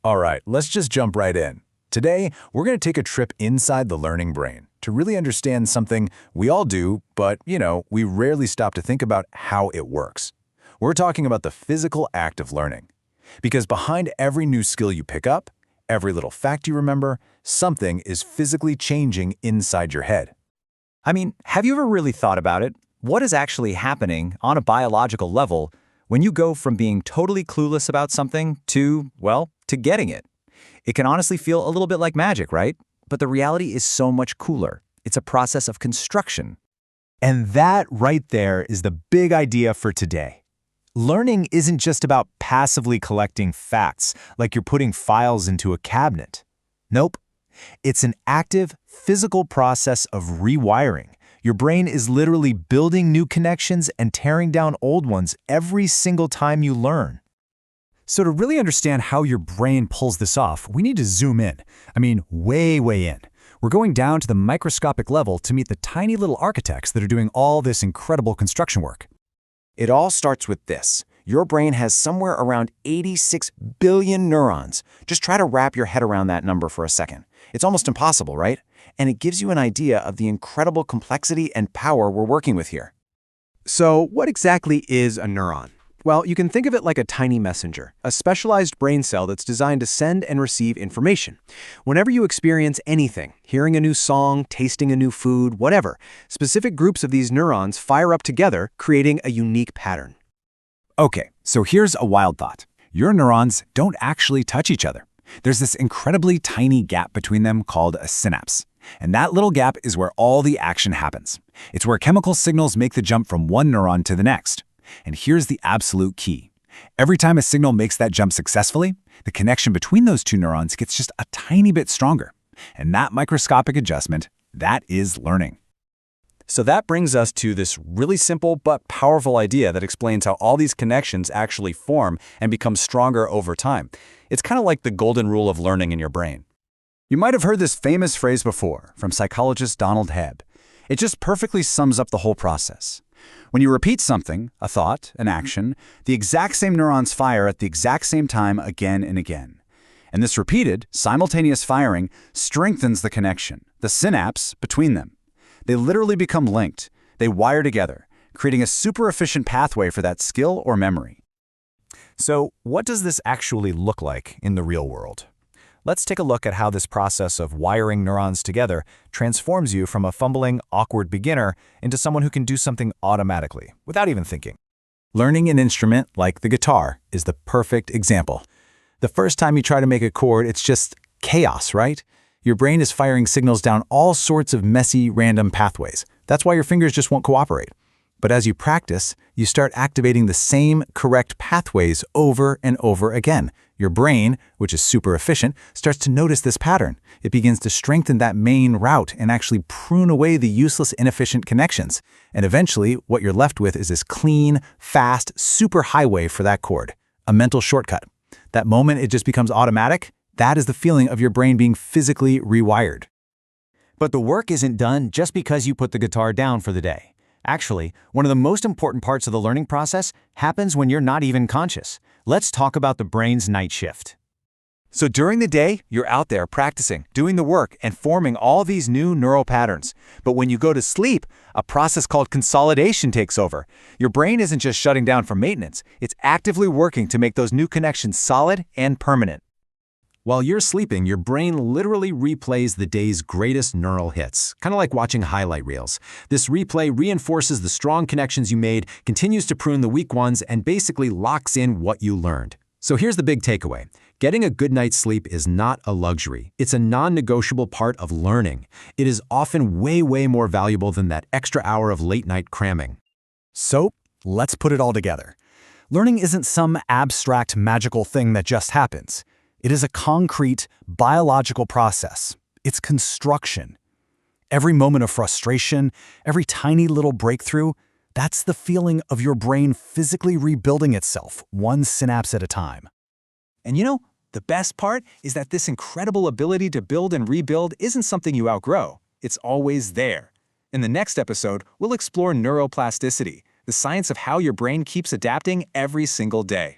All right, let's just jump right in. Today, we're going to take a trip inside the learning brain to really understand something we all do, but, we rarely stop to think about how it works. We're talking about the physical act of learning. Because behind every new skill you pick up, every little fact you remember, something is physically changing inside your head. I mean, have you ever really thought about it? What is actually happening on a biological level when you go from being totally clueless about something to getting it? It can honestly feel a little bit like magic, right? But the reality is so much cooler. It's a process of construction. And that right there is the big idea for today. Learning isn't just about passively collecting facts, like you're putting files into a cabinet. Nope. It's an active, physical process of rewiring. Your brain is literally building new connections and tearing down old ones every single time you learn. So to really understand how your brain pulls this off, we need to zoom in. I mean, way, way in. We're going down to the microscopic level to meet the tiny little architects that are doing all this incredible construction work. It all starts with this. Your brain has somewhere around 86 billion neurons. Just try to wrap your head around that number for a second. It's almost impossible, right? And it gives you an idea of the incredible complexity and power we're working with here. So what exactly is a neuron? Well, you can think of it like a tiny messenger, a specialized brain cell that's designed to send and receive information. Whenever you experience anything, hearing a new song, tasting a new food, whatever, specific groups of these neurons fire up together, creating a unique pattern. Okay, so here's a wild thought. Your neurons don't actually touch each other. There's this incredibly tiny gap between them called a synapse. And that little gap is where all the action happens. It's where chemical signals make the jump from one neuron to the next. And here's the absolute key. Every time a signal makes that jump successfully, the connection between those two neurons gets just a tiny bit stronger. And that microscopic adjustment, that is learning. So that brings us to this really simple but powerful idea that explains how all these connections actually form and become stronger over time. It's kind of like the golden rule of learning in your brain. You might have heard this famous phrase before from psychologist Donald Hebb. It just perfectly sums up the whole process. When you repeat something, a thought, an action, the exact same neurons fire at the exact same time again and again. And this repeated, simultaneous firing strengthens the connection, the synapse, between them. They literally become linked. They wire together, creating a super efficient pathway for that skill or memory. So what does this actually look like in the real world? Let's take a look at how this process of wiring neurons together transforms you from a fumbling, awkward beginner into someone who can do something automatically, without even thinking. Learning an instrument like the guitar is the perfect example. The first time you try to make a chord, it's just chaos, right? Your brain is firing signals down all sorts of messy, random pathways. That's why your fingers just won't cooperate. But as you practice, you start activating the same correct pathways over and over again. Your brain, which is super efficient, starts to notice this pattern. It begins to strengthen that main route and actually prune away the useless, inefficient connections. And eventually, what you're left with is this clean, fast, super highway for that chord, a mental shortcut. That moment it just becomes automatic, that is the feeling of your brain being physically rewired. But the work isn't done just because you put the guitar down for the day. Actually, one of the most important parts of the learning process happens when you're not even conscious. Let's talk about the brain's night shift. So during the day, you're out there practicing, doing the work, and forming all these new neural patterns. But when you go to sleep, a process called consolidation takes over. Your brain isn't just shutting down for maintenance, it's actively working to make those new connections solid and permanent. While you're sleeping, your brain literally replays the day's greatest neural hits, kind of like watching highlight reels. This replay reinforces the strong connections you made, continues to prune the weak ones, and basically locks in what you learned. So here's the big takeaway. Getting a good night's sleep is not a luxury. It's a non-negotiable part of learning. It is often way, way more valuable than that extra hour of late-night cramming. So let's put it all together. Learning isn't some abstract, magical thing that just happens. It is a concrete, biological process. It's construction. Every moment of frustration, every tiny little breakthrough, that's the feeling of your brain physically rebuilding itself, one synapse at a time. And the best part is that this incredible ability to build and rebuild isn't something you outgrow. It's always there. In the next episode, we'll explore neuroplasticity, the science of how your brain keeps adapting every single day.